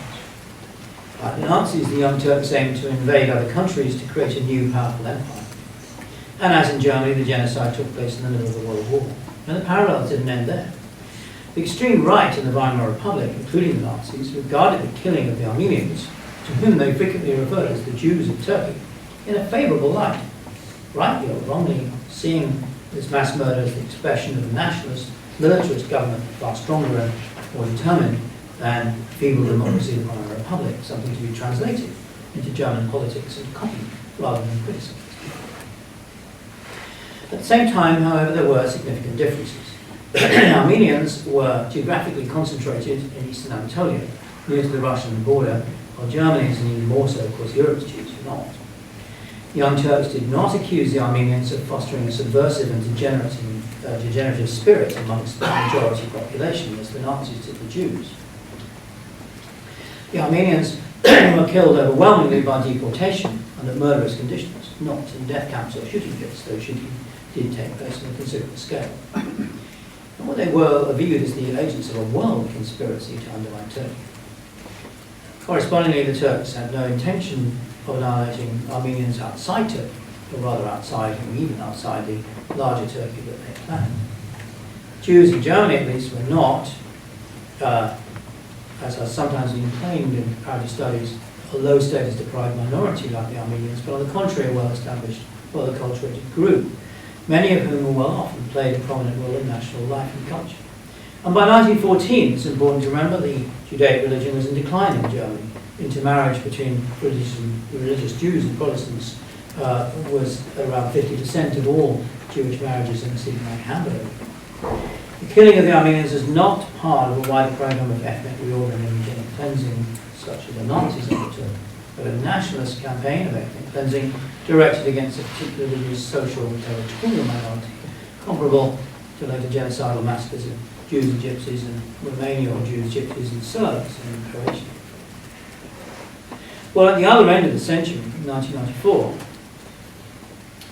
Like the Nazis, the Young Turks aimed to invade other countries to create a new powerful empire. And as in Germany, the genocide took place in the middle of the World War. And the parallels didn't end there. The extreme right in the Weimar Republic, including the Nazis, regarded the killing of the Armenians, to whom they frequently referred as the Jews of Turkey, in a favourable light. Rightly or wrongly, seeing this mass murder as the expression of a nationalist, militarist government far stronger and more determined than feeble democracy of the Weimar Republic, something to be translated into German politics and copied rather than criticised. At the same time, however, there were significant differences. Armenians were geographically concentrated in eastern Anatolia, near to the Russian border, while Germany's, and even more so, of course, Europe's Jews were not. The Young Turks did not accuse the Armenians of fostering a subversive and degenerative spirit amongst the majority population, as the Nazis did the Jews. The Armenians were killed overwhelmingly by deportation under murderous conditions, not in death camps or shooting pits, though shooting did take place on a considerable scale. And what they were viewed as the agents of a world conspiracy to undermine Turkey. Correspondingly, the Turks had no intention of annihilating Armenians outside Turkey, or rather outside, and even outside the larger Turkey that they planned. Jews in Germany, at least, were not, as has sometimes been claimed in comparative studies, a low status deprived minority like the Armenians, but on the contrary, a well-established, well-acculturated group, many of whom were well off and played a prominent role in national life and culture. And by 1914, it's important to remember, the Judaic religion was in decline in Germany. Intermarriage between religious Jews and Protestants was around 50% of all Jewish marriages in a city like Hamburg. The killing of the Armenians is not part of a wider program of ethnic reordering and ethnic cleansing, such as the Nazis undertook, but a nationalist campaign of ethnic cleansing directed against a particular religious, social, and territorial minority, comparable to later genocidal massacres of Jews and Gypsies in Romania, or Jews, Gypsies, and Serbs in Croatia. Well, at the other end of the century, in 1994,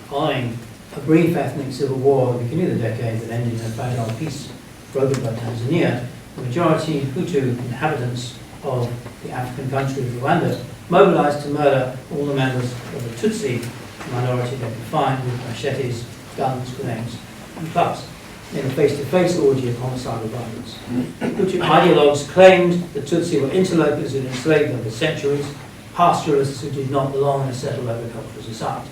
following a brief ethnic civil war at the beginning of the decade that ended in a fragile peace broken by Tanzania, the majority Hutu inhabitants of the African country of Rwanda mobilized to murder all the members of the Tutsi minority they could find with machetes, guns, grenades, and clubs in a face-to-face orgy of homicidal violence. Hutu ideologues claimed the Tutsi were interlopers who had enslaved them for centuries, pastoralists who did not belong in a settled agricultural society.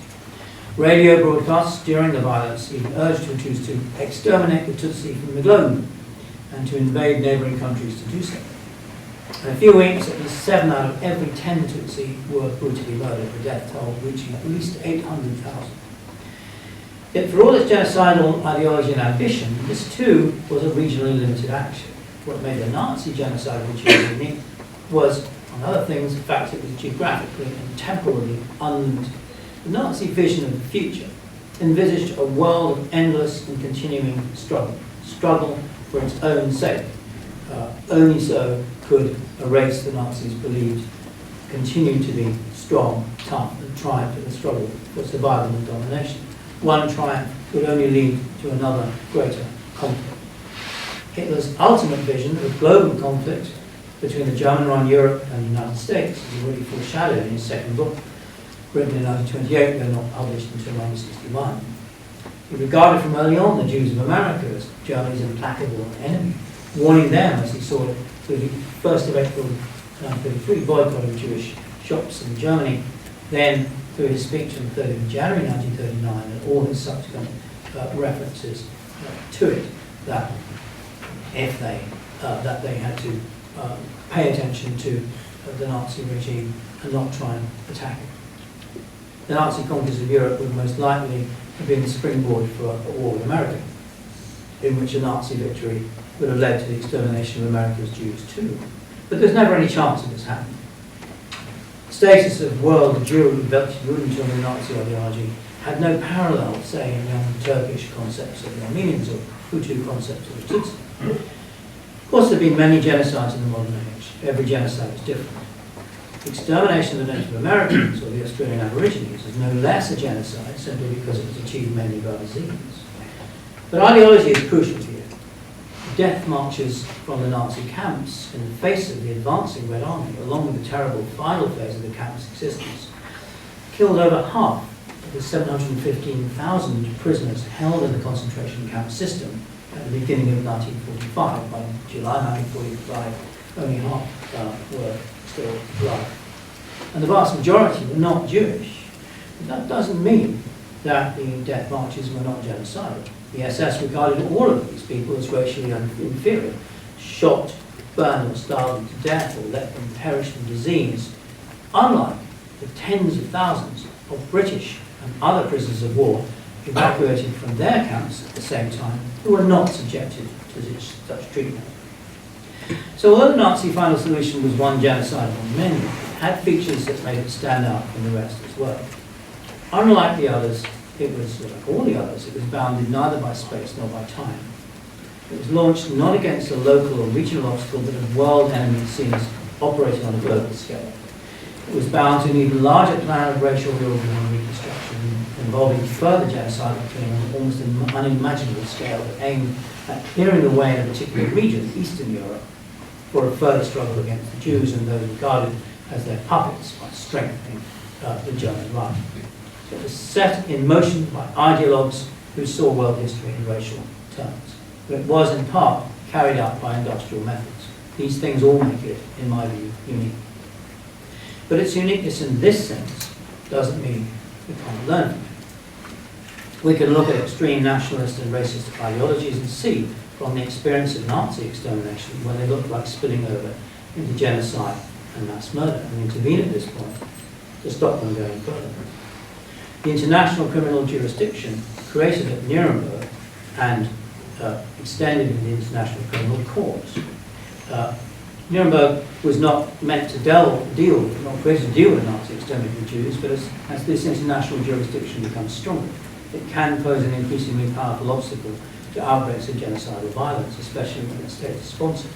Radio broadcasts during the violence even urged Hutus to exterminate the Tutsi from the globe and to invade neighbouring countries to do so. In a few weeks, at least 7 out of every 10 Tutsi were brutally murdered, the death toll reaching at least 800,000. Yet for all its genocidal ideology and ambition, this too was a regionally limited action. What made the Nazi genocide ritual unique was, among other things, the fact it was geographically and temporally unlimited. The Nazi vision of the future envisaged a world of endless and continuing struggle for its own sake. Only so could a race the Nazis believed continued to be strong, tough, and triumph in the struggle for survival and domination. One triumph would only lead to another greater conflict. Hitler's ultimate vision of global conflict between the German-run Europe and the United States is already foreshadowed in his second book, written in 1928, though not published until 1961. He regarded from early on the Jews of America as Germany's implacable enemy, warning them, as he saw it, through the 1st of April 1933 boycott of Jewish shops in Germany, then through his speech on the 3rd of January 1939 and all his subsequent references to it, that if they had to pay attention to the Nazi regime and not try and attack it. The Nazi conquest of Europe would most likely have been the springboard for a war with America, in which a Nazi victory would have led to the extermination of America's Jews too. But there's never any chance of this happening. The status of world Jewry until the Nazi ideology had no parallel, say, in young Turkish concepts of the Armenians or Hutu concepts of the Tutsi. Of course, there have been many genocides in the modern age. Every genocide is different. The extermination of the Native Americans or the Australian Aborigines is no less a genocide simply because it was achieved mainly by disease. But ideology is crucial here. The death marches from the Nazi camps in the face of the advancing Red Army, along with the terrible final phase of the camp's existence, killed over half of the 715,000 prisoners held in the concentration camp system at the beginning of 1945. By July 1945, only half were still alive. And the vast majority were not Jewish. But that doesn't mean that the death marches were not genocidal. The SS regarded all of these people as racially inferior, shot, burned or starved them to death or let them perish from disease, unlike the tens of thousands of British and other prisoners of war evacuated from their camps at the same time who were not subjected to such treatment. So although the Nazi final solution was one genocide among many, it had features that made it stand out from the rest as well. Unlike the others, it was, like all the others, it was bounded neither by space nor by time. It was launched not against a local or regional obstacle, but a world enemy seen as operating on a global scale. It was bound to an even larger plan of racial reorganisation and reconstruction, involving further genocide between an almost unimaginable scale that aimed at clearing the way in a particular region, Eastern Europe, for a further struggle against the Jews and those regarded as their puppets by strengthening the German Reich. So it was set in motion by ideologues who saw world history in racial terms. But it was in part carried out by industrial methods. These things all make it, in my view, unique. But its uniqueness in this sense doesn't mean we can't learn from it. We can look at extreme nationalist and racist ideologies and see from the experience of Nazi extermination when they look like spilling over into genocide and mass murder, and intervene at this point to stop them going further. The international criminal jurisdiction created at Nuremberg and extended in the International Criminal Court. Nuremberg was not meant to not created to deal with Nazi extermination of Jews, but as this international jurisdiction becomes stronger, it can pose an increasingly powerful obstacle to outbreaks of genocidal violence, especially when the state is sponsored.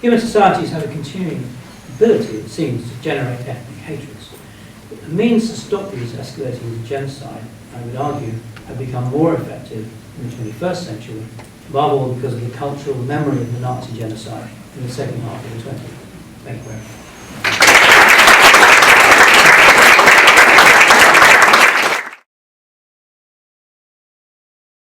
Human societies have a continuing ability, it seems, to generate ethnic hatreds. But the means to stop these escalating into genocide, I would argue, have become more effective in the 21st century, above all because of the cultural memory of the Nazi genocide in the second half of the 20th. Thank you very much.